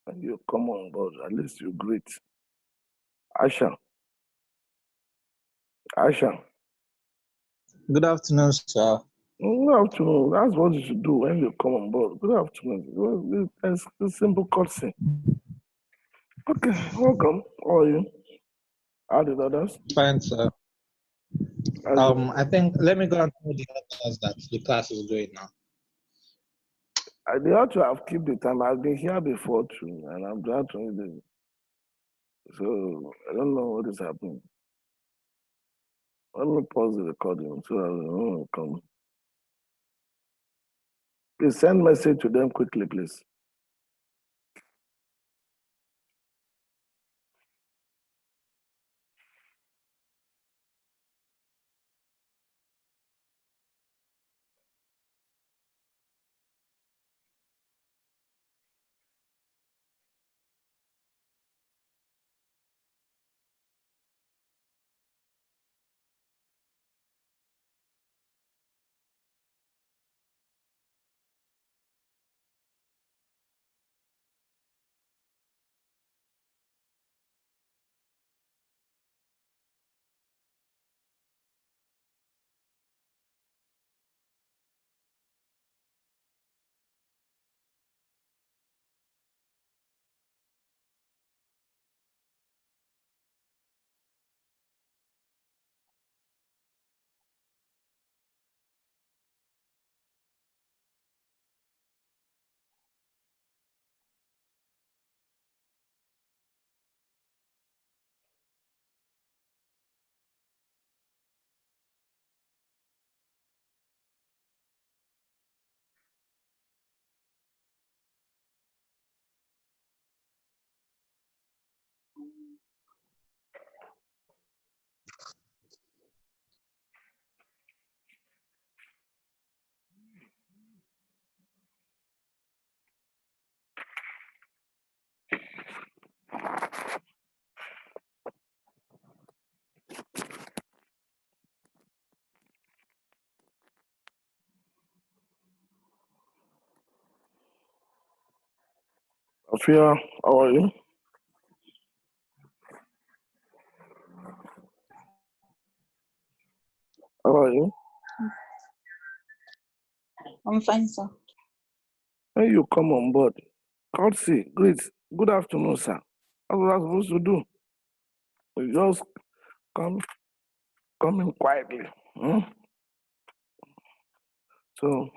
And you come on board, at least you greet. Asha. Asha. Good afternoon, sir. Good afternoon. That's what you should do when you come on board. Good afternoon. It's a simple courtesy. Okay, welcome. How are you? How did others? Fine, sir. I think let me go and tell the others that the class is going now. They ought to have kept the time. I've been here before too, and I'm glad to meet you. So I don't know what is happening. Let me pause the recording so I will come. Please send message to them quickly, please. Afia, how are you? How are you? I'm fine, sir. When you come on board, courtesy, greet. Good afternoon, sir. That's what I'm supposed to do. You just come in quietly. So,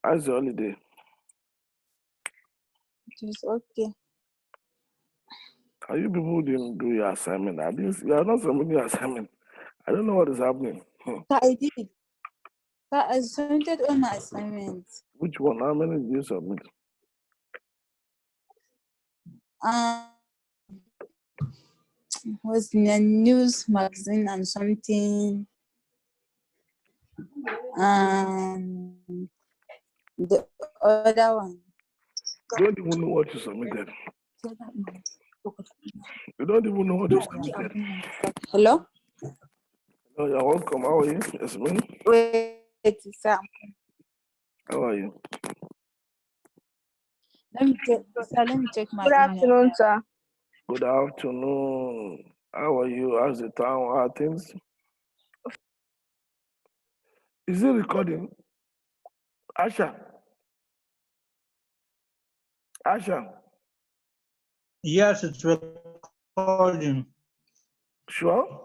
how's your holiday? It is okay. Are you people who didn't do your assignment? You are not submitting your assignment. I don't know what is happening. Sir, I did. Sir, I submitted all my assignments. Which one? How many did you submit? Was in a news magazine and something. And the other one. You don't even know what you submitted. You don't even know what you submitted. Hello? Oh, you're welcome. How are you? Yasmin? Wait, sir. How are you? Let me check my Good afternoon, sir. Good afternoon. How are you? How's the town? How are things? Is it recording? Asha? Asha? Yes, it's recording. Sure?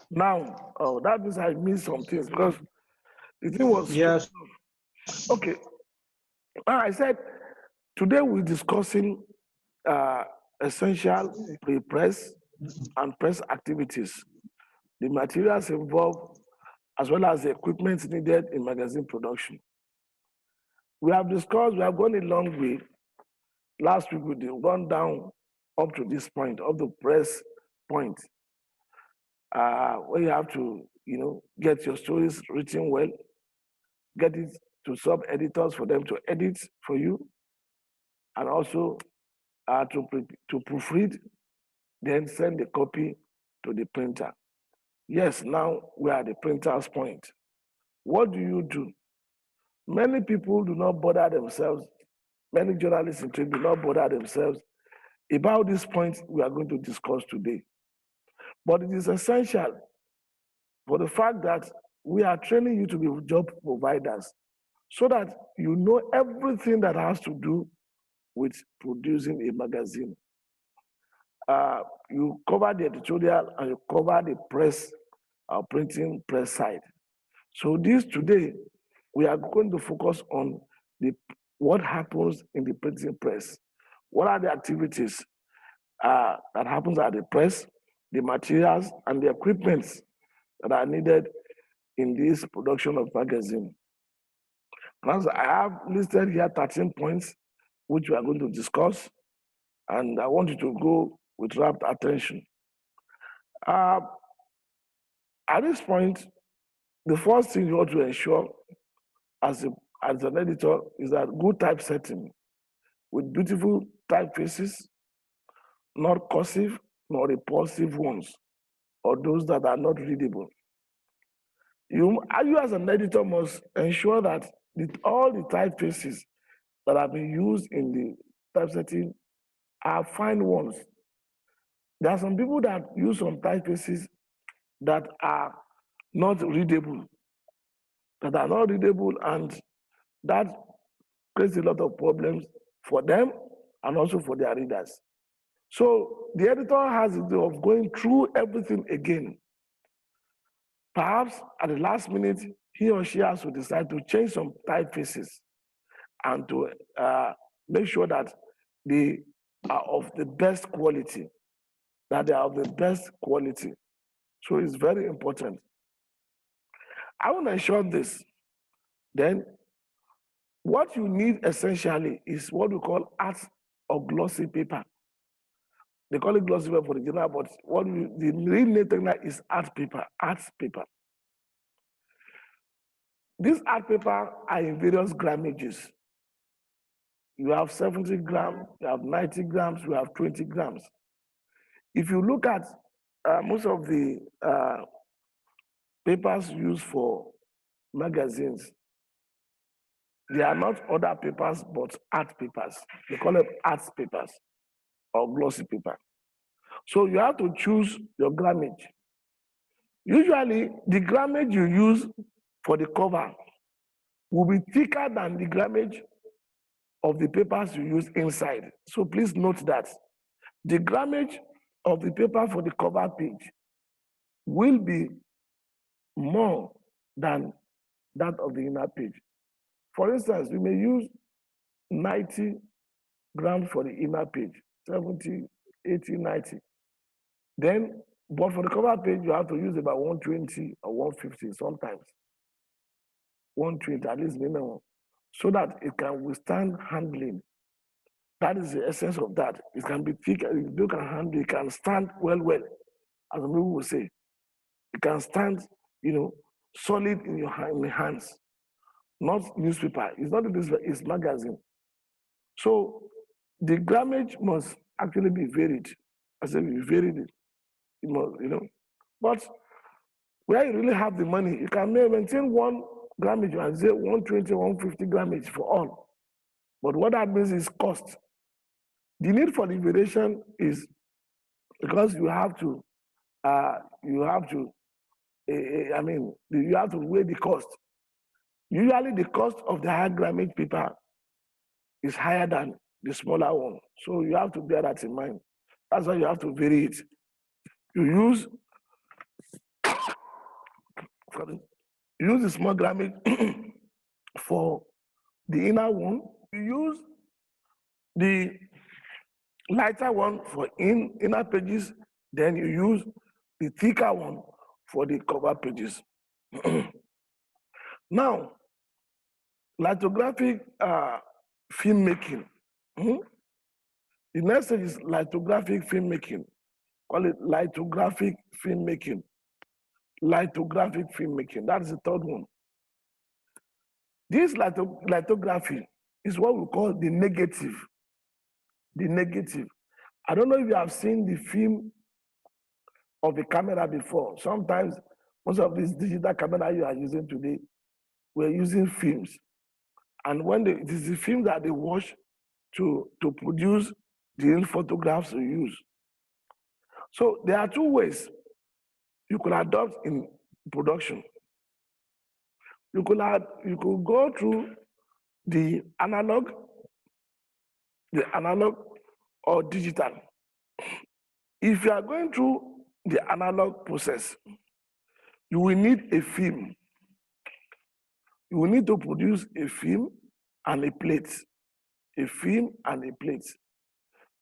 Now, oh, that means I missed some things because the thing was... Yes. Okay. I said, today we're discussing essential pre-press and press activities, the materials involved, as well as the equipment needed in magazine production. We have gone a long way. Last week we did run down up to this point, of the press point, where you have to, get your stories written well, get it to sub-editors for them to edit for you, and also to proofread, then send the copy to the printer. Yes, now we are at the printer's point. What do you do? Many people do not bother themselves Many journalists in trade do not bother themselves about this point we are going to discuss today. But it is essential for the fact that we are training you to be job providers so that you know everything that has to do with producing a magazine. You cover the editorial and you cover the press, printing press side. So this today, we are going to focus on what happens in the printing press. What are the activities that happens at the press, the materials and the equipments that are needed in this production of magazine. As I have listed here 13 points which we are going to discuss, and I want you to go with rapt attention. At this point, the first thing you want to ensure as an editor is that good typesetting with beautiful typefaces, not cursive nor repulsive ones, or those that are not readable. You as an editor must ensure that all the typefaces that have been used in the typesetting are fine ones. There are some people that use some typefaces that are not readable, and that creates a lot of problems for them and also for their readers. So the editor has the way of going through everything again. Perhaps at the last minute, he or she has to decide to change some typefaces and to make sure that they are of the best quality, So it's very important. I want to ensure this. Then what you need essentially is what we call art or glossy paper. They call it glossy paper for the general, but the real name is art paper. These art paper are in various grammages. You have 70 grams, you have 90 grams, you have 20 grams. If you look at most of the papers used for magazines, they are not other papers, but art papers. They call them art papers or glossy paper. So you have to choose your grammage. Usually, the grammage you use for the cover will be thicker than the grammage of the papers you use inside. So please note that the grammage of the paper for the cover page will be more than that of the inner page. For instance, we may use 90 grams for the inner page, 70, 80, 90. Then, but for the cover page, you have to use about 120 or 150 sometimes. 120 at least minimum, so that it can withstand handling. That is the essence of that. It can be thick, you can handle, it can stand well, as some people will say. It can stand, solid in your hands. Not newspaper. It's not a newspaper, it's magazine. So the grammage must actually be varied. I said we varied it. It must, But where you really have the money, you can maintain one grammage and say 120, 150 grammage for all. But what that means is cost. The need for the variation is because you have to weigh the cost. Usually the cost of the high grammage paper is higher than the smaller one. So you have to bear that in mind. That's why you have to vary it. You use the small grammage for the inner one. You use the lighter one for inner pages, then you use the thicker one for the cover pages. Now, lithographic filmmaking. The next thing is lithographic filmmaking. Call it lithographic filmmaking. Lithographic filmmaking. That is the third one. This lithography is what we call the negative. The negative. I don't know if you have seen the film of a camera before. Sometimes, most of these digital camera you are using today, we're using films. And when it is the film that they watch to produce the real photographs you use. So there are two ways you could adopt in production. You could go through the analog or digital. If you are going through the analog process, you will need a film. You will need to produce a film and a plate. A film and a plate.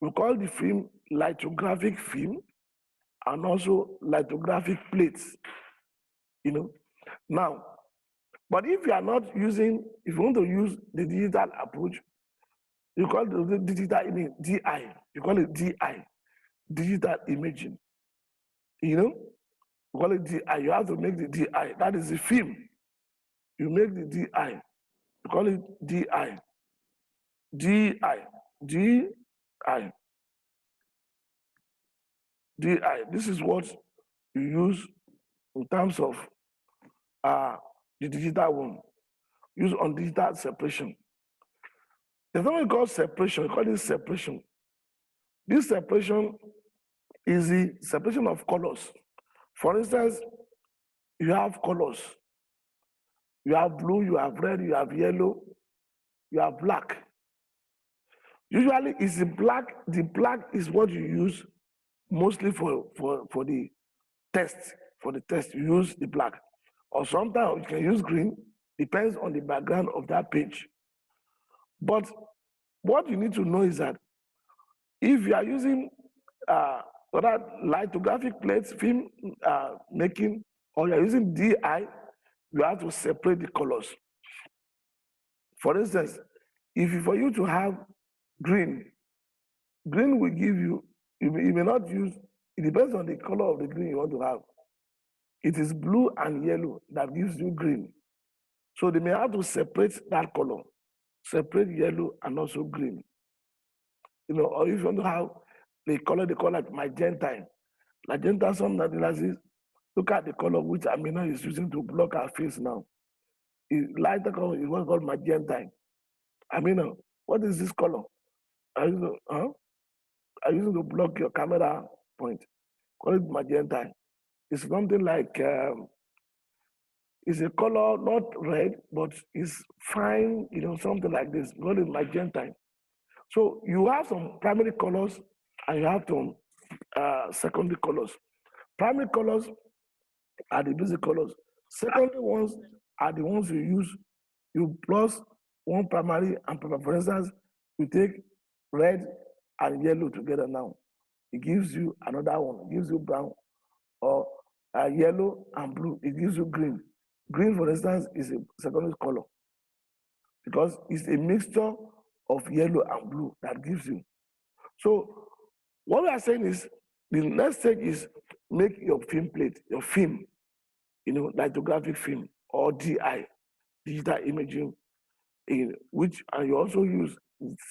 We call the film lithographic film and also lithographic plates. You know. Now, but if you are not using, if you want to use the digital approach, you call the digital image DI. You call it DI, digital imaging. You know, you call it DI. You have to make the DI. That is the film. You make the DI. You call it DI. DI. DI. DI. This is what you use in terms of the digital one. Use on digital separation. There's something called separation. We call it separation. This separation is the separation of colors. For instance, you have colors. You have blue, you have red, you have yellow, you have black. Usually it's the black. The black is what you use mostly for the test. For the test, you use the black. Or sometimes you can use green, depends on the background of that page. But what you need to know is that if you are using lithographic plates, film making, or you're using DI, you have to separate the colors. For instance, for you to have green will give you, you may not use, it depends on the color of the green you want to have. It is blue and yellow that gives you green. So they may have to separate that color, separate yellow and also green. You know, or if you want to have the color they call like magenta. Magenta, some analysis, look at the color which Amina is using to block her face now. Lighter color is what's called magenta. Amina, what is this color? Are you using to block your camera point? Call it magenta. It's something like, it's a color, not red, but it's fine, you know, something like this. Call it magenta. So you have some primary colors and you have some secondary colors. Primary colors are the basic colors. Secondary ones are the ones you use. You plus one primary and for instance, you take red and yellow together now. It gives you another one. It gives you brown or yellow and blue. It gives you green. Green, for instance, is a secondary color because it's a mixture of yellow and blue that gives you. So what we are saying is the next stage is make your film plate, your film, you know, lithographic film or DI, digital imaging, and you also use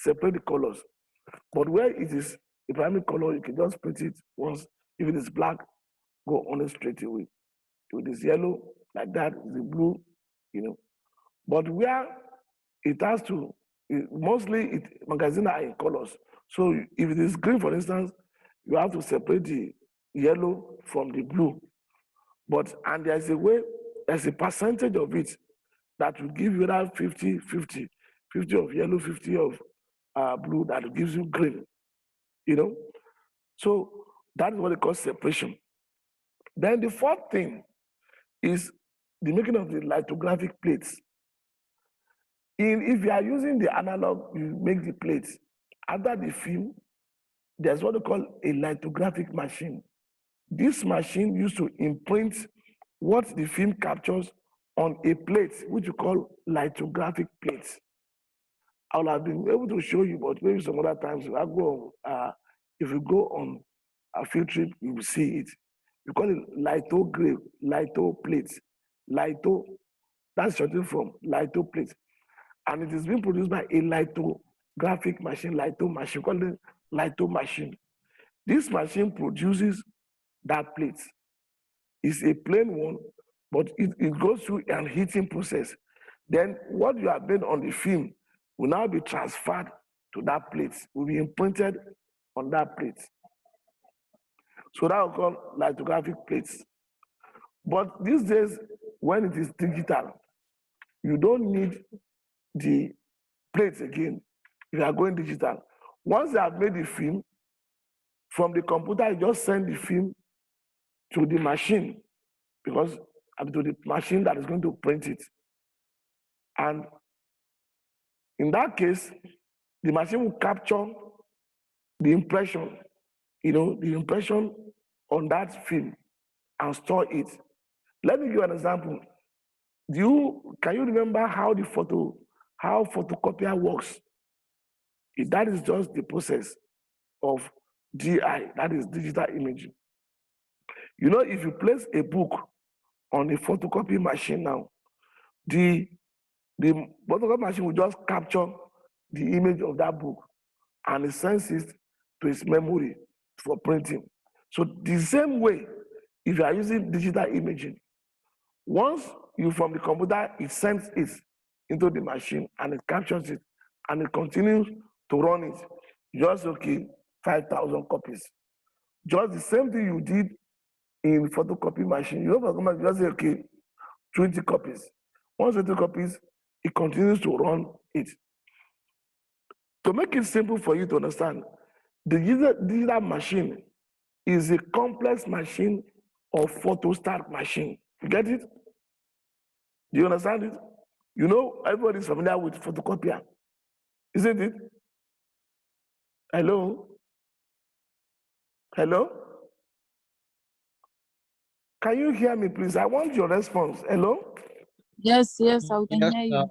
separate the colors. But where it is the primary color, you can just print it once. If it is black, go on it straight away. If it is yellow, like that, the blue, you know. But where it has to, mostly magazines are in colors. So if it is green, for instance, you have to separate the yellow from the blue. And there's a way, there's a percentage of it that will give you that 50-50, 50 of yellow, 50 of blue, that gives you green, you know? So that is what they call separation. Then the fourth thing is the making of the lithographic plates. If you are using the analog, you make the plates. After the film, there's what they call a lithographic machine. This machine used to imprint what the film captures on a plate, which we call lithographic plates. I would have been able to show you, but maybe some other times, if you go on a field trip, you will see it. We call it lithograph, litho plates. Litho, that's shortened from litho plates. And it is being produced by a lithographic machine, litho machine, called it litho machine. This machine produces that plate. It's a plain one, but it goes through an heating process. Then what you have made on the film will now be transferred to that plate, will be imprinted on that plate. So that will call lithographic plates. But these days, when it is digital, you don't need the plates again. If you are going digital, once they have made the film, from the computer, you just send the film to the machine, because to the machine that is going to print it. And in that case, the machine will capture the impression, the impression on that film and store it. Let me give you an example. Can you remember how photocopier works? That is just the process of DI, that is digital imaging. If you place a book on a photocopy machine now, the photocopy machine will just capture the image of that book and it sends it to its memory for printing. So the same way, if you are using digital imaging, once from the computer, it sends it into the machine and it captures it and it continues to run it. Just 5,000 copies. Just the same thing you did in photocopy machine. You just say 20 copies. Once 20 copies, it continues to run it. To make it simple for you to understand, the digital machine is a complex machine of photostat machine. You get it? Do you understand it? Everybody is familiar with photocopier, isn't it? Hello? Hello? Can you hear me, please? I want your response. Hello? Yes, I can Yes, hear you.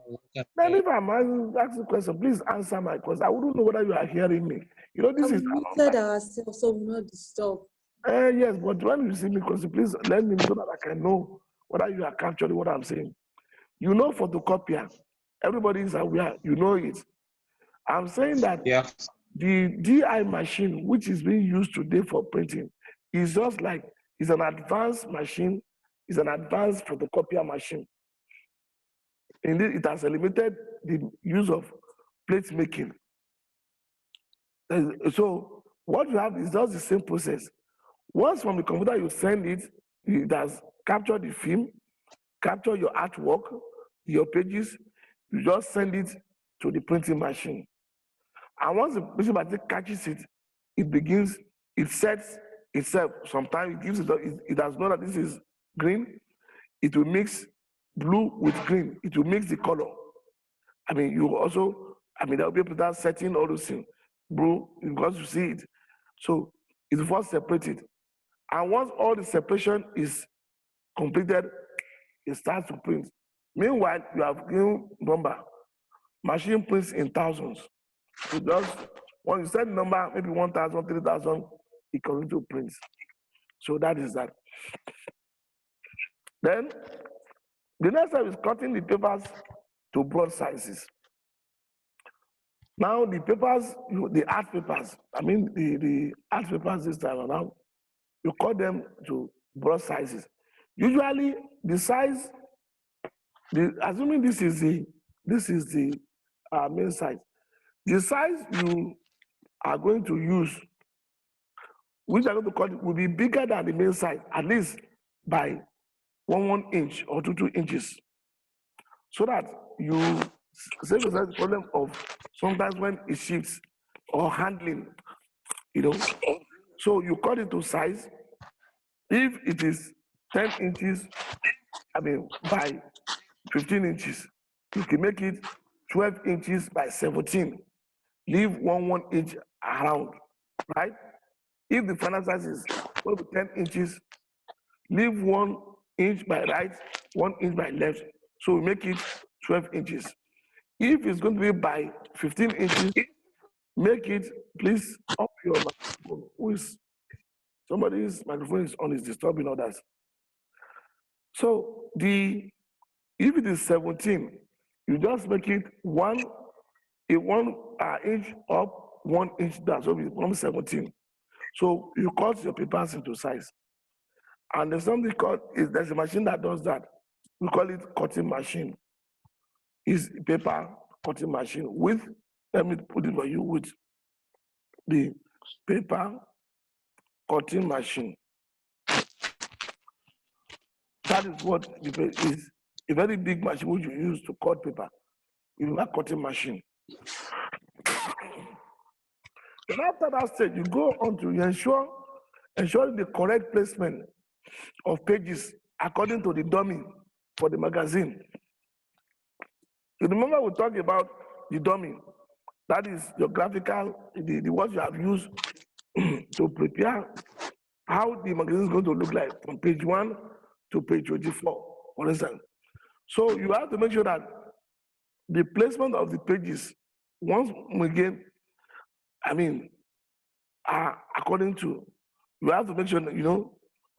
Then if I'm asking a question, please answer my question. I wouldn't know whether you are hearing me. This is We muted ourselves so we not disturb. yes, but when you see me, please let me know so that I can know whether you are capturing what I'm saying. Photocopier. Everybody is aware. You know it. I'm saying that yes. the DI machine, which is being used today for printing, is just like it's an advanced machine. It's an advanced photocopier machine. Indeed, it has eliminated the use of plate making. So what you have is just the same process. Once from the computer you send it, it has captured the film, capture your artwork, your pages, you just send it to the printing machine. And once the printing machine catches it, it sets itself. Sometimes it gives it does know that this is green. It will mix blue with green. It will mix the color. There will be a that setting all those things. Blue, because you see it. So it's first separated. And once all the separation is completed, it starts to print. Meanwhile, you have given number. Machine prints in thousands. When you set number, maybe 1,000, 3,000, it continues to print. So that is that. Then, the next step is cutting the papers to broad sizes. Now, the papers, the art papers, the art papers this time around, you cut them to broad sizes. Usually, the size, assuming this is the main size, the size you are going to use, which I'm going to cut, will be bigger than the main size, at least by 1 inch or 2 inches, so that you save yourself the problem of sometimes when it shifts or handling, So you cut it to size. If it is 10 inches, by 15 inches, you can make it 12 inches by 17. Leave 1 inch around, right? If the final size is 10 inches, leave 1 inch by right, 1 inch by left. So we make it 12 inches. If it's going to be by 15 inches, make it, please, up your microphone. Somebody's microphone is on, is disturbing others. So if it is 17, you just make it 1 inch up, 1 inch down, so it becomes 17. So you cut your papers into size. And there's there's a machine that does that. We call it cutting machine. It's paper cutting machine with let me put it for you with the paper cutting machine. That is what is a very big machine which you use to cut paper. You have a cutting machine. Then after that stage, you go on to ensure the correct placement of pages according to the dummy for the magazine. You remember we talked about the dummy. That is your graphical, the what you have used to prepare how the magazine is going to look like from page 1 to page 24, for instance. So you have to make sure that the placement of the pages, once again, are according to, you have to make sure that,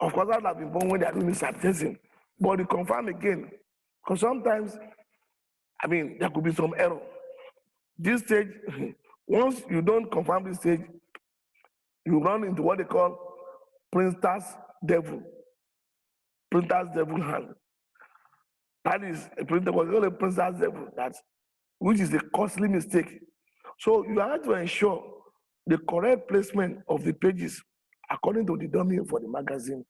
of course, that have been born when they are doing this testing, but you confirm again, because sometimes, there could be some error. This stage, once you don't confirm this stage, you run into what they call printer's devil hand. That is a printer, what they call a printer's devil, which is a costly mistake. So you have to ensure the correct placement of the pages according to the dummy for the magazine.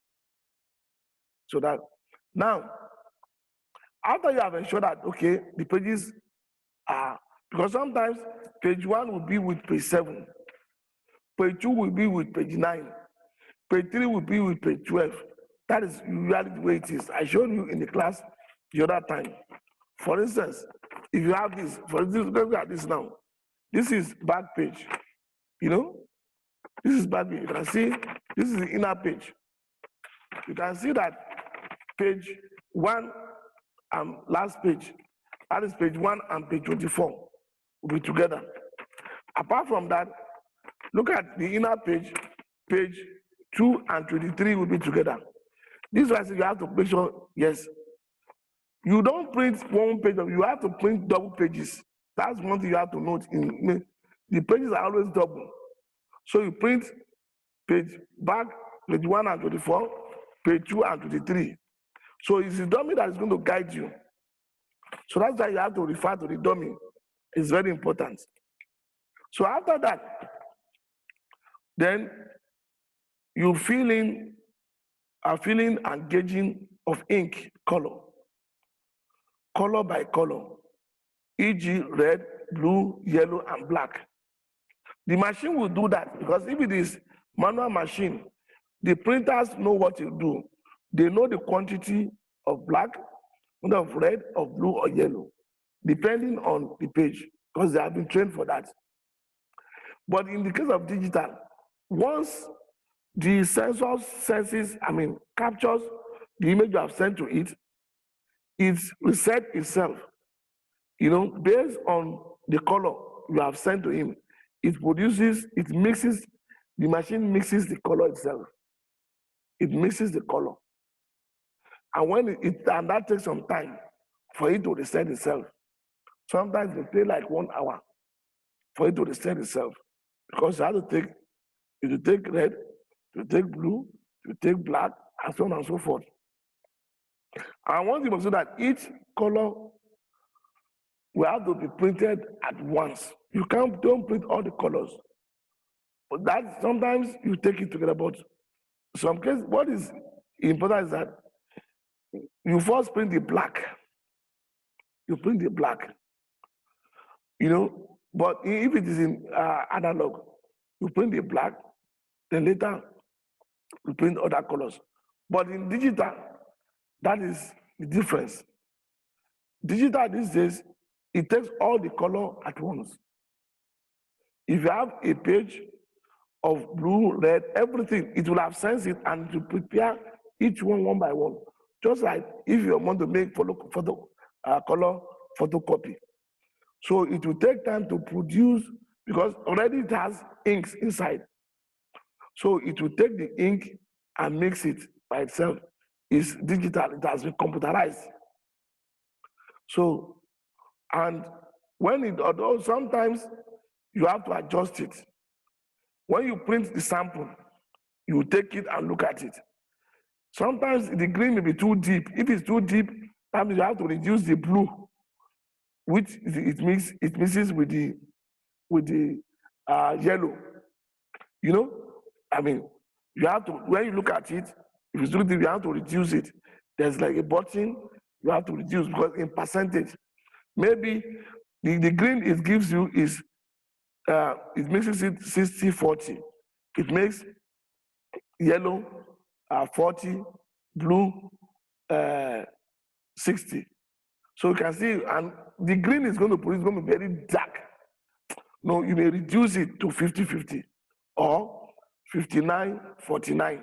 So that now, after you have ensured that, okay, the pages are, because sometimes page 1 will be with page 7, page 2 will be with page 9, page 3 will be with page 12. That is usually the way it is. I showed you in the class the other time. For instance, if you have this, look at this now. This is back page. This is back page. You can see this is the inner page. You can see that page 1 and last page, that is page 1 and page 24, will be together. Apart from that, look at the inner page, page 2 and 23 will be together. This is why you have to make sure, yes, you don't print one page, you have to print double pages. That's one thing you have to note. The pages are always double. So you print page 1 and 24, page 2 and 23. So it's the dummy that is going to guide you. So that's why you have to refer to the dummy. It's very important. So after that, then you are filling and gauging of ink color by color, e.g. red, blue, yellow, and black. The machine will do that because if it is manual machine, the printers know what to do. They know the quantity of black, of red, of blue, or yellow, depending on the page, because they have been trained for that. But in the case of digital, once the sensor captures the image you have sent to it, it resets itself. Based on the color you have sent to him, the machine mixes the color itself. It mixes the color. And and that takes some time for it to reset itself. Sometimes it takes like 1 hour for it to reset itself. Because you have to take red, to take blue, to take black, and so on and so forth. And one thing must know that each color will have to be printed at once. You don't print all the colors. But that sometimes you take it together. But in some cases, what is important is that you first print the black. You print the black. But if it is in analog, you print the black, then later you print other colors. But in digital, that is the difference. Digital these days, it takes all the color at once. If you have a page of blue, red, everything, it will have sensed it and to prepare each one by one. Just like if you want to make color photocopy. So it will take time to produce because already it has inks inside. So it will take the ink and mix it by itself. It's digital, it has been computerized. So, and although sometimes you have to adjust it. When you print the sample, you take it and look at it. Sometimes the green may be too deep. If it's too deep, that means you have to reduce the blue, which it mixes with the with the yellow. You know, I mean, you have to, when you look at it, if you look at it, you have to reduce it. There's like a button you have to reduce because in percentage, maybe the green it gives you is, it makes it 60-40. It makes yellow 40, blue 60. So you can see, and the green is going to produce, going to be very dark. No, you may reduce it to 50-50 or 59-49,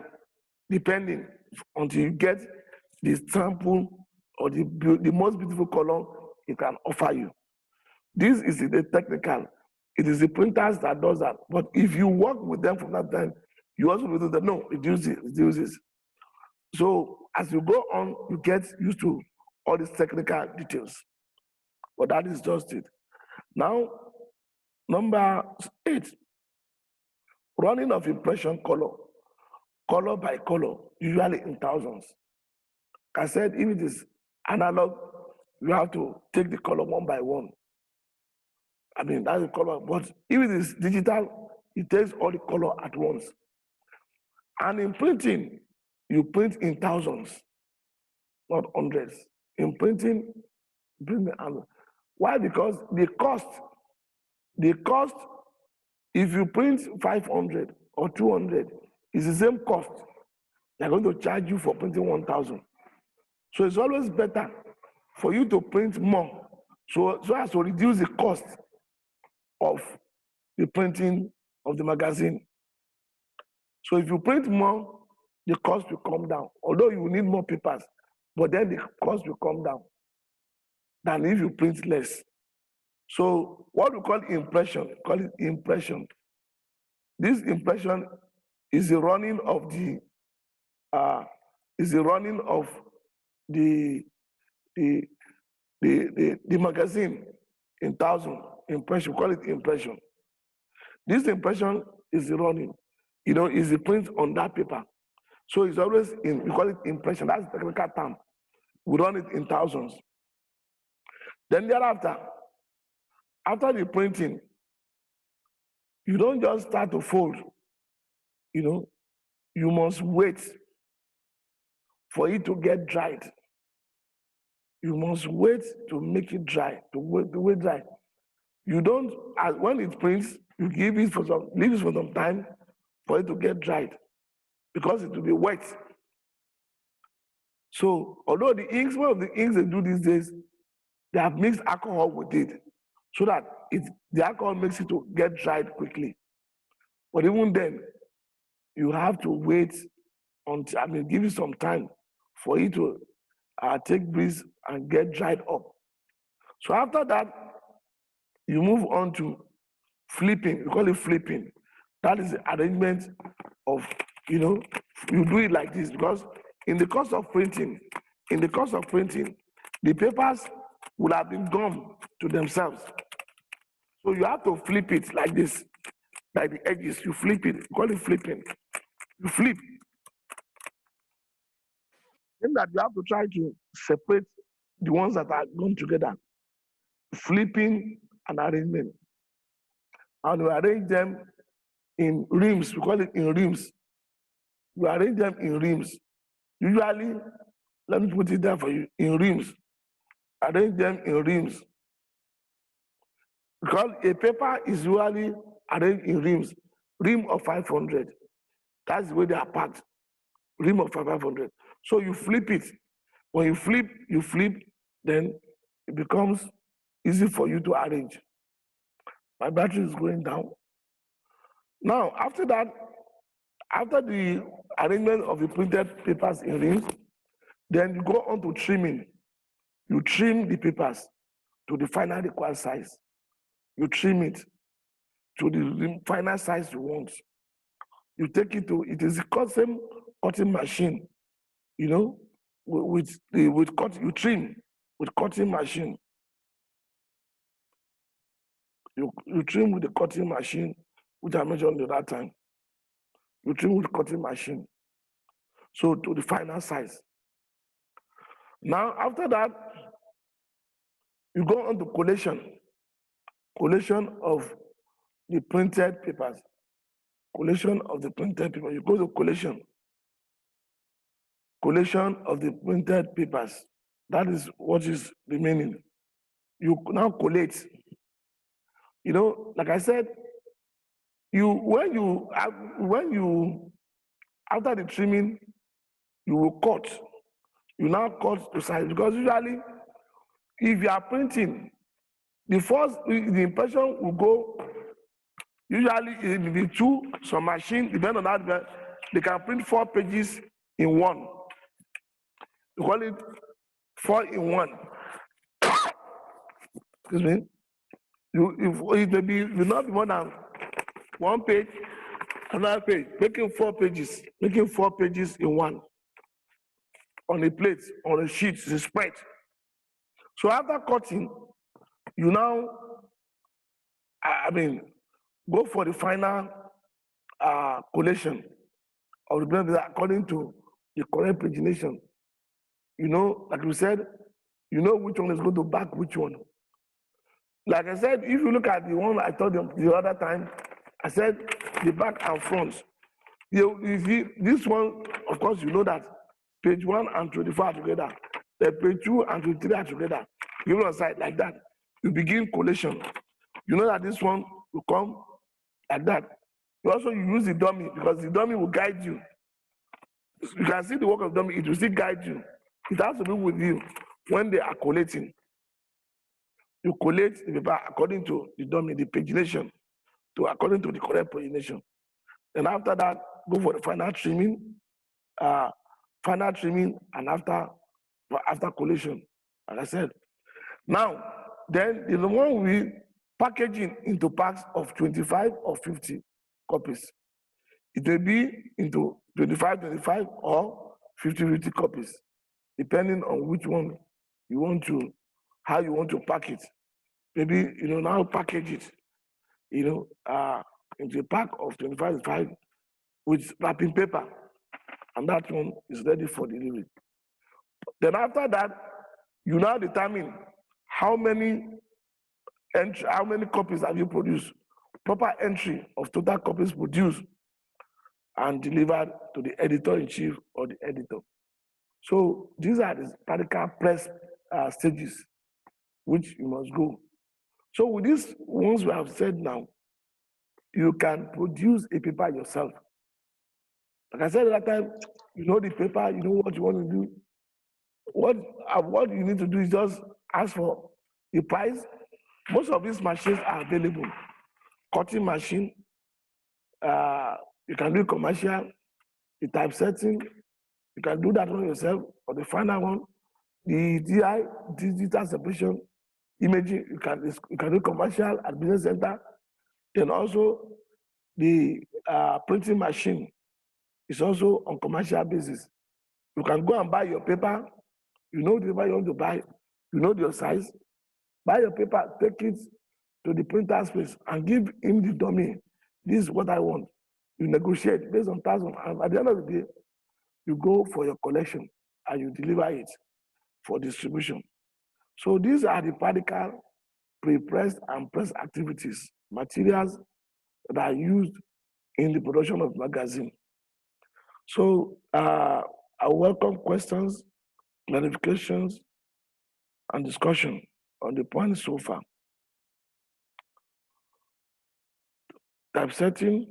depending until you get the sample or the most beautiful color it can offer you. This is the technical. It is the printers that does that. But if you work with them from that time, you also will do that. No, reduce it. So as you go on, you get used to all these technical details. But that is just it. Now, number 8, running of impression color by color, usually in thousands. I said, if it is analog, you have to take the color one by one. I mean, that's the color. But if it is digital, it takes all the color at once. And in printing, you print in thousands, not hundreds. In printing, why? Because the cost, if you print 500 or 200, it's the same cost. They're going to charge you for printing 1,000. So it's always better for you to print more, so as to reduce the cost of the printing of the magazine. So if you print more, the cost will come down. Although you will need more papers, but then the cost will come down than if you print less. So what we call impression, call it impression. This impression is the running of the magazine in thousand impression. We call it impression. This impression is the running, is the print on that paper. So it's always we call it impression. That's the technical term. We run it in thousands. Then thereafter, after the printing, you don't just start to fold. You must wait for it to get dried. You must wait to make it dry, to wait dry. You don't, when it prints, you leave it for some time for it to get dried because it will be wet. So although the inks, one of the inks they do these days, they have mixed alcohol with it so that the alcohol makes it to get dried quickly. But even then, you have to wait until, give it some time for it to take breeze and get dried up. So after that, you move on to flipping. We call it flipping. That is the arrangement of, you do it like this because in the course of printing, the papers will have been gummed to themselves. So you have to flip it like this, like the edges. You flip it. We call it flipping. You flip. Then that you have to try to separate the ones that are gone together. Flipping and arrangement. And we arrange them in reams. We call it in reams. We arrange them in reams. Usually, let me put it there for you, in reams. Arrange them in reams. Because a paper is usually arranged in reams. Ream of 500. That's the way they are packed. Ream of 500. So you flip it. When you flip, then it becomes easy for you to arrange. My battery is going down. Now, after that, after the arrangement of the printed papers in rings, then you go on to trimming. You trim the papers to the final required size. You trim it to the final size you want. You take it to, it is the custom cutting machine, you trim with cutting machine. You trim with the cutting machine, which I mentioned at that time. You trim with the cutting machine. So to the final size. Now, after that, you go on to collation. Collation of the printed papers. Collation of the printed paper. You go to collation. Collation of the printed papers. That is what is remaining. You now collate. You know, like I said, when you after the trimming, you will cut. You now cut to size because usually, if you are printing, the impression will go. Usually, in the two, some machine, depending on that, they can print 4 pages in one. We call it 4 in 1. Excuse me. It will not be more than 1 page, another page, making 4 pages, in one. On a plate, on a sheet, it's a spread. So after cutting, you now, go for the final collation of the paper according to the correct pagination. You know, like we said, you know which one is going to back which one. Like I said, if you look at the one I told them the other time, I said the back and front. You see, this one, of course, you know that page 1 and 24 are together. The page 2 and 23 are together. You know, on side like that. You begin collation. You know that this one will come like that. You also use the dummy because the dummy will guide you. You can see the work of dummy, it will still guide you. It has to be with you when they are collating. You collate the paper according to the dummy, the pagination, according to the correct pagination. And after that, go for the final trimming, and after collation, like I said. Now, then the one we packaging into packs of 25 or 50 copies. It may be into 25 or 50 copies, depending on which one you want to, how you want to pack it. Maybe, now package it, into a pack of 25 with wrapping paper, and that one is ready for delivery. Then after that, you now determine how many copies have you produced, proper entry of total copies produced and delivered to the editor-in-chief or the editor. So these are the practical press stages which you must go. So with these ones we have said now, you can produce a paper yourself. Like I said at that time, you know the paper, you know what you want to do. What you need to do is just ask for the price. Most of these machines are available. Cutting machine, you can do commercial, the typesetting, you can do that one yourself, or the final one, the DI, digital separation, imaging, you can do commercial at business center. Then also the printing machine is also on commercial basis. You can go and buy your paper, you know the paper you want to buy, you know your size, buy your paper, take it to the printer space and give him the dummy. This is what I want. You negotiate based on 1,000, and at the end of the day, you go for your collection and you deliver it for distribution. So these are the practical pre-pressed and press activities, materials that are used in the production of magazine. So I welcome questions, clarifications, and discussion on the points so far. Typesetting,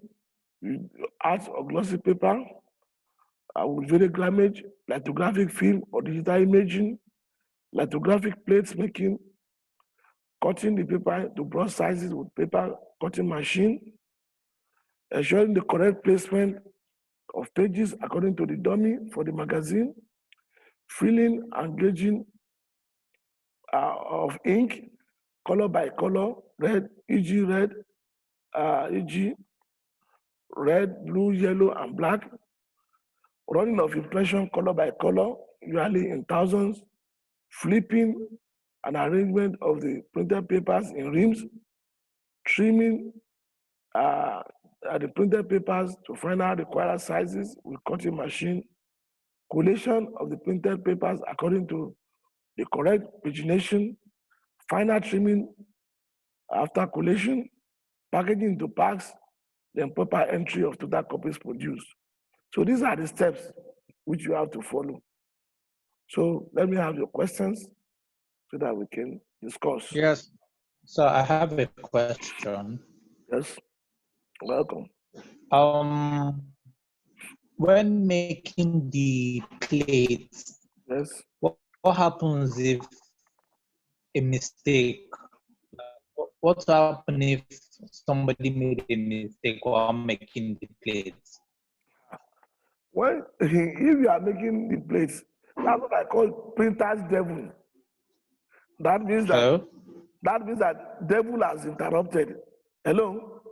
art or glossy paper, with video grammage, lithographic film or digital imaging, lithographic plates making, cutting the paper to broad sizes with paper cutting machine, ensuring the correct placement of pages according to the dummy for the magazine, filling and gauging of ink, color by color, red, e.g. red, e.g. red, blue, yellow, and black, running of impression color by color, usually in thousands, flipping and arrangement of the printed papers in reams, trimming the printed papers to find out required sizes with cutting machine, collation of the printed papers according to the correct pagination, final trimming after collation, packaging into packs, then proper entry of total copies produced. So these are the steps which you have to follow. So let me have your questions so that we can discuss. Yes. So I have a question. Yes, welcome. When making the plates, Yes. what happens if a mistake? What happens if somebody made a mistake while making the plates? When if you are making the plates, that's what I call printer's devil. That means Hello? that devil has interrupted. Hello?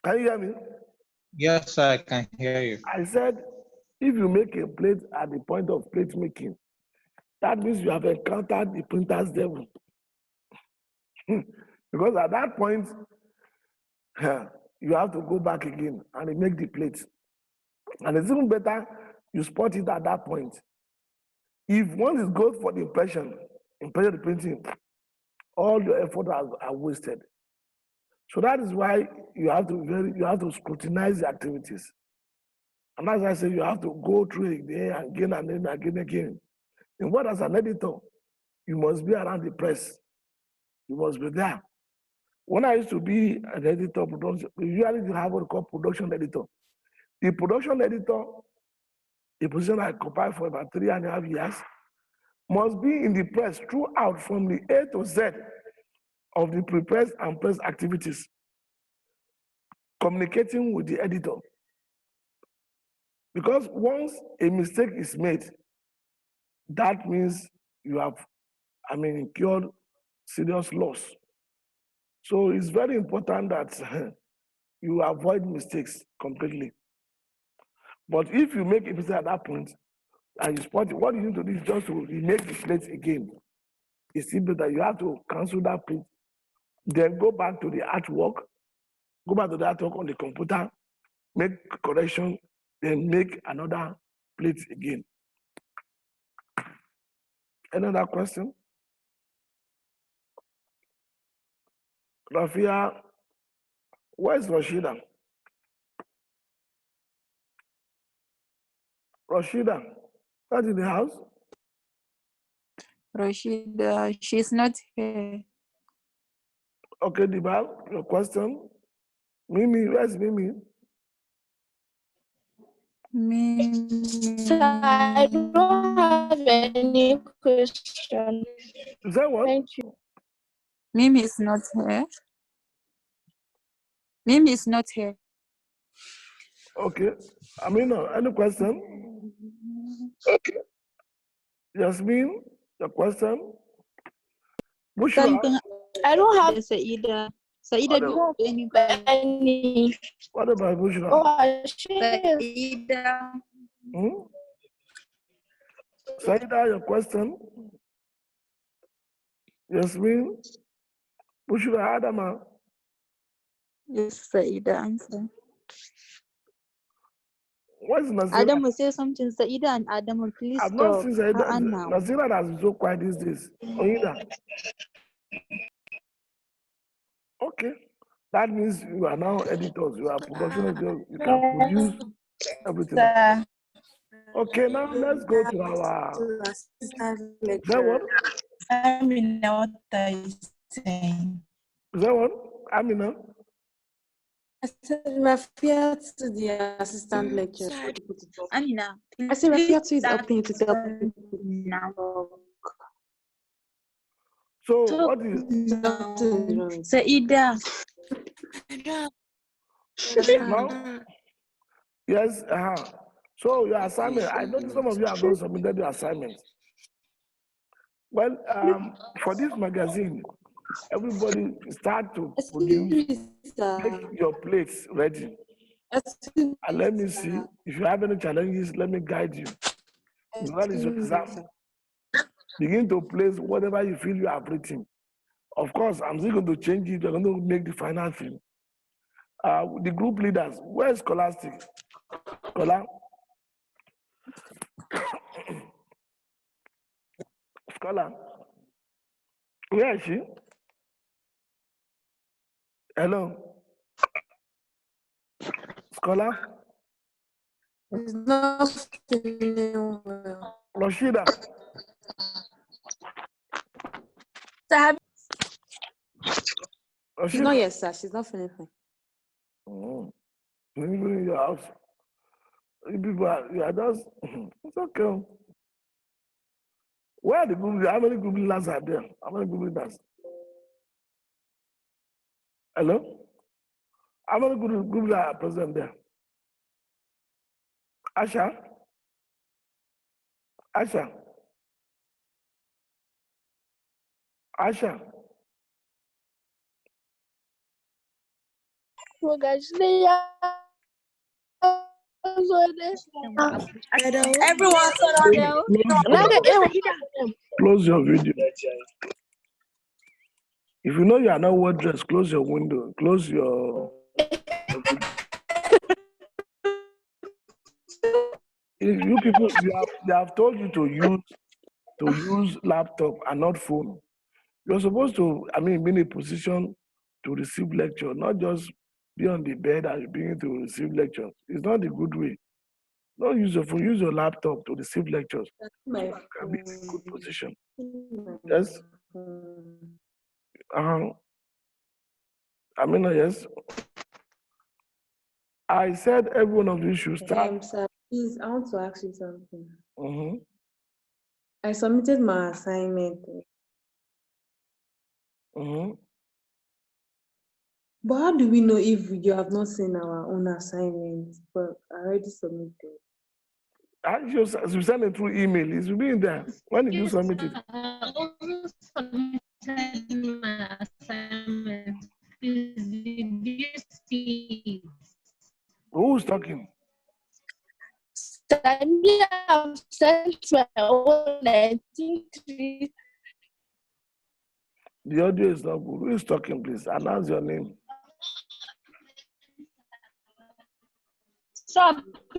Can you hear me? Yes, I can hear you. I said if you make a plate at the point of plate making, that means you have encountered the printer's devil. Because at that point, you have to go back again and make the plate. And it's even better you spot it at that point. If one is good for the impression the printing, all your effort are wasted. So that is why you have to scrutinize the activities. And as I say, you have to go through it again and then again. And what as an editor, you must be around the press. You must be there. When I used to be an editor, we usually have what we call production editor. The production editor, the position I occupied for about 3.5 years, must be in the press throughout from the A to Z of the pre-press and press activities, communicating with the editor. Because once a mistake is made, that means you have, incurred serious loss. So it's very important that you avoid mistakes completely. But if you make a mistake at that point and you spot it, what you need to do is just to remake the plate again. It's simply that you have to cancel that plate, then go back to the artwork, on the computer, make correction, then make another plate again. Another question? Rafia, where's Rashida? Rashida, not in the house? Rashida, she's not here. Okay, Dibal, your question. Mimi, where's Mimi? So I don't have any question. Is that what? Thank you. Mimi is not here. Mimi is not here. Okay. Amina, any question? Okay. Yasmin, your question? Bushra, I don't have Saida. Saida, do you have any question? any. what about Bushra? Oh, I should. Saida. Saida, your question? Yasmin, Bushra, Adama. Yes, Saida, answer. What's Nazira? Adam will say something. Saida and Adam will please I've not stop. seen Saida. Now. Nazira has been so quiet these days. Oida. Okay. That means you are now editors, you are production editors, you can produce everything. Okay, now let's go to our Assistant is that what? Amina, what are you saying? Is that what? Amina? I said Rafia to the assistant lecturer. Amina, I said Rafia to is helping to tell people now. So what is Saida? now? Yes, so your assignment, I noticed some of you have not submitted your assignment. Well, for this magazine, everybody start to produce, make your plates ready. And let me see, if you have any challenges, let me guide you. That is your exam. Begin to place whatever you feel you have written. Of course, I'm still going to change it. We're going to make the final thing. The group leaders, where's Scholastic? Scholar? Scholar? Where is she? Hello? Scholar? He's not feeling well. Rashida? Sir, she's Rashida? not yet, sir. She's not feeling fine. Oh. When you go in your house, you people are just, it's okay. Where are the group? How many group leaders are there? How many group leaders? Hello? How many group leaders are present there? Asha? Asha? Asha? Everyone Close your video. If you know you are not well dressed, close your window. Close your. You people, they have told you to use laptop and not phone. You're supposed to, be in a position to receive lecture, not just be on the bed and being to receive lectures. It's not the good way. Don't use your phone, use your laptop to receive lectures. My You can be in a good position. phone. Yes? Yes. I said every one of you should start. Sir, please, I want to ask you something. Mm-hmm. I submitted my assignment, Mm-hmm. but how do we know if you have not seen our own assignment? But I already submitted. You send it through email. It will be in there. When did you submit it? I also submitted my assignment. Please, did you see? Who's talking? Suddenly, I've sent my own 93. The audio is not good. Who is talking, please? Announce your name. So,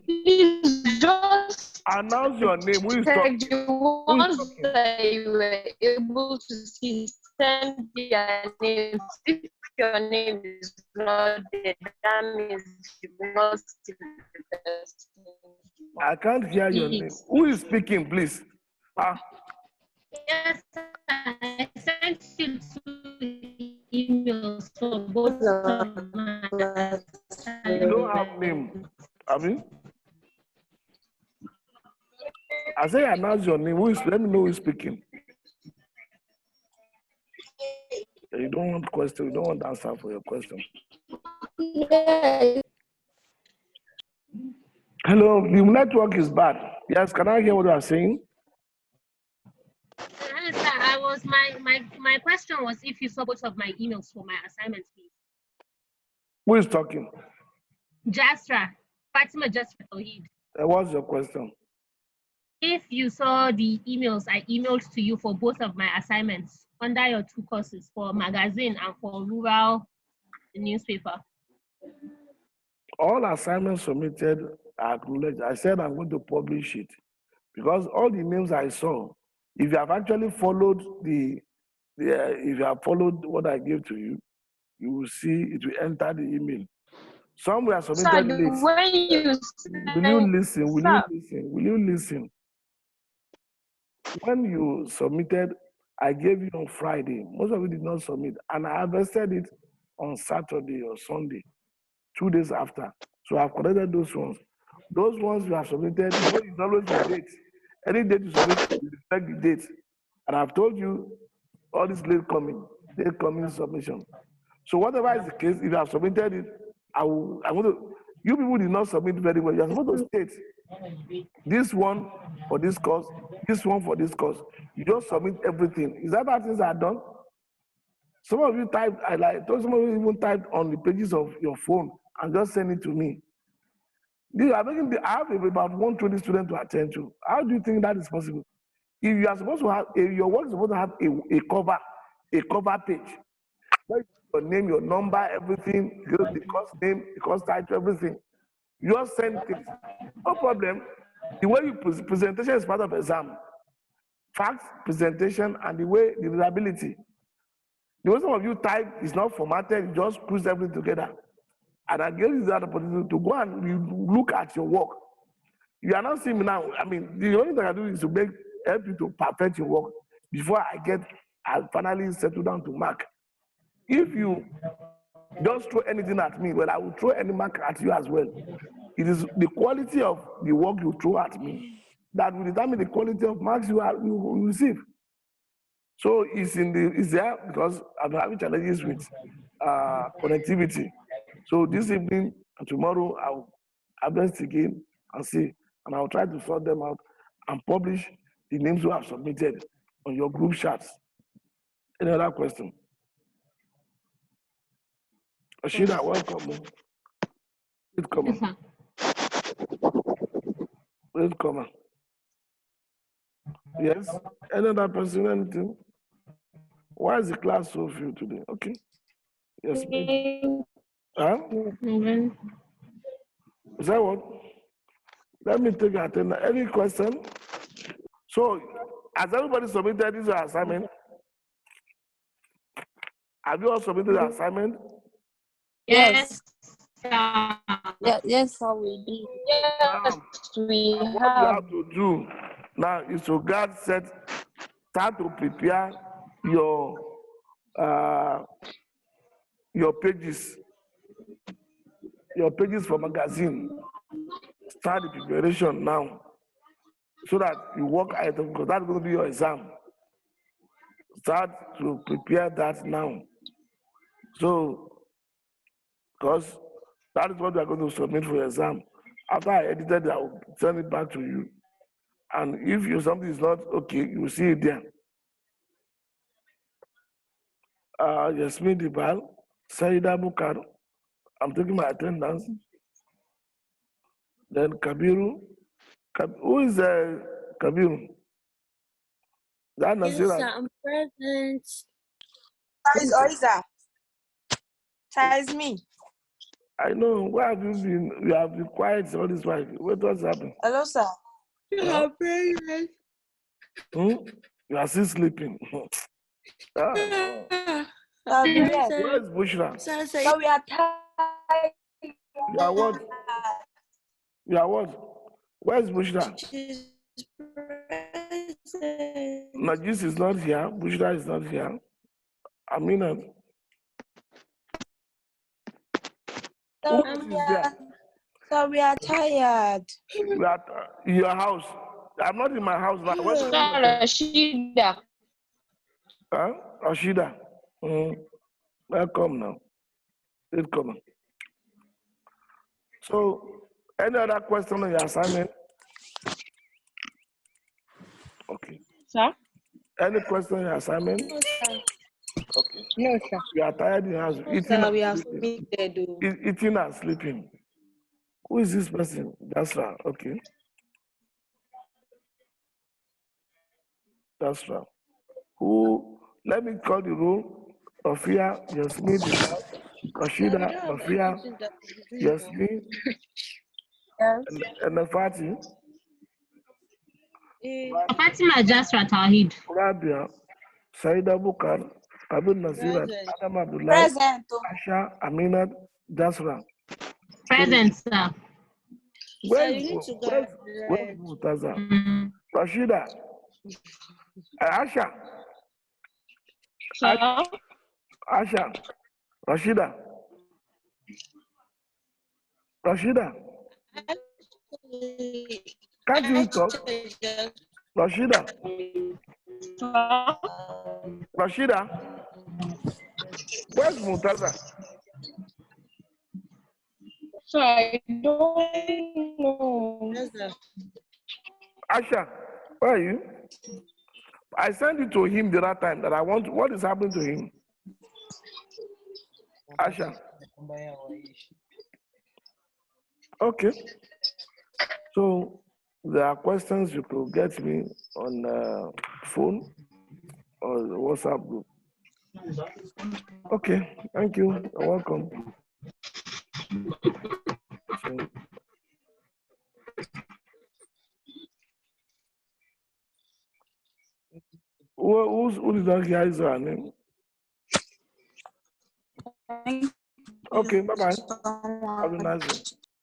please just Announce your name. Who is check talking? the ones that you were able to see. Send their names. If your name is not there, that means you will not see the person. I can't hear your name. Who is speaking, please? Yes, I sent you 2 emails for both of my You don't have name. I say announce your name. Let me know who is speaking. You don't want question. You don't want answer for your question. Yes. Hello, the network is bad. Yes, can I hear what you are saying? Hello, sir. My question was if you saw both of my emails for my assignments, please. Who is talking? Jasra, Fatima Jasra Tawheed. What's your question? If you saw the emails I emailed to you for both of my assignments under your 2 courses for magazine and for rural newspaper. All assignments submitted are acknowledged. I said I'm going to publish it because all the names I saw, if you have actually followed if you have followed what I gave to you, you will see it will enter the email. Some were submitted late. When you Will you listen? Will you listen? Will you listen? When you submitted, I gave you on Friday. Most of you did not submit, and I harvested it on Saturday or Sunday, 2 days after. So I've collected those ones. Those ones you have submitted, it's always the date. Any date you submit, you reflect the date. And I've told you all this late coming submission. So whatever is the case, if you have submitted it, you people did not submit very well. You're supposed to state this one for this course, this one for this course. You just submit everything. Is that how things are done? Some of you typed, some of you even typed on the pages of your phone and just send it to me. I have about 120 students to attend to. How do you think that is possible? If you are supposed to have, your work is supposed to have a cover page. Your name, your number, everything, the course name, the course title, everything. You just send things. No problem. The way you presentation is part of exam. Facts, presentation, and the readability. The way some of you type is not formatted, you just cruise everything together. And I gave you that opportunity to go and look at your work. You are not seeing me now. I mean, the only thing I do is to help you to perfect your work before I finally settle down to mark. If you just throw anything at me, well, I will throw any mark at you as well. It is the quality of the work you throw at me that will determine the quality of marks you receive. So it's there because I'm having challenges with connectivity. So this evening and tomorrow I'll invest again and see, and I'll try to sort them out and publish the names you have submitted on your group chats. Any other question? Ashida, welcome. Please come Yes, on. sir. Please come on. Yes? Any other person, anything? Why is the class so few today? Okay. Yes, please. Huh? Mhm. Is that what? Let me take attendance. Any question? So, has everybody submitted this assignment? Have you all submitted the assignment? Yes. Yeah, yes, sir, we did. Yes, we What you have. have to do now is to start to prepare your pages for magazine. Start the preparation now so that you work item because that's going to be your exam. Start to prepare that now. So, because that is what we are going to submit for your exam. After I edited it, I will send it back to you. And if something is not okay, you will see it there. Yasmin Dibal, Saida Bukar, I'm taking my attendance. Then Kabiru. Who is Kabiru? That Yes, Nasira. sir, I'm present. It's Oiza. It's me. I know. Where have you been? You have been quiet all this while. What's happened? Hello, sir. Huh? I'm present. You are still sleeping. No. Yes. Where is Bushra? So we are tired. You are what? You are what? Where is Bushra? She's present. Najis is not here. Bushra is not here. Amina. Who else is there? So we are tired. You are in your house. I'm not in my house now. Where's Sir Rashida. Huh? Rashida. Welcome now. Please come on. So, any other question on your assignment? Okay. Sir? Any question on your assignment? No, sir. Okay. No, sir. You are tired in your house. No, Eating sir, and we have sleeping. submitted. Eating and sleeping. Who is this person? That's right. Okay. That's right. Who? Let me call the roll. Rafia, Yasmin, Rashida, Rafia, Yasmin, Yes. and Nafati, Fatima Jasra Tawhid. Rabia, Saida Bukar, Abdul Nasirat, Adam Abdullah, Present. Asha, Aminat, Jasra. Present, sir. Where's you need to go where's right. Mutaza? Mm. Rashida, Asha, Sir? Asha, Rashida, Rashida. Can't you talk? Rashida, Sir? Rashida, where's Mutaza? Sir, I don't know. Asha, where are you? I sent it to him the other time that I want. What is happening to him? Asha. Okay. So there are questions you could get me on phone or WhatsApp group. Okay, thank you. You're welcome. Who did not hear his name? Okay, bye-bye. Have a nice day.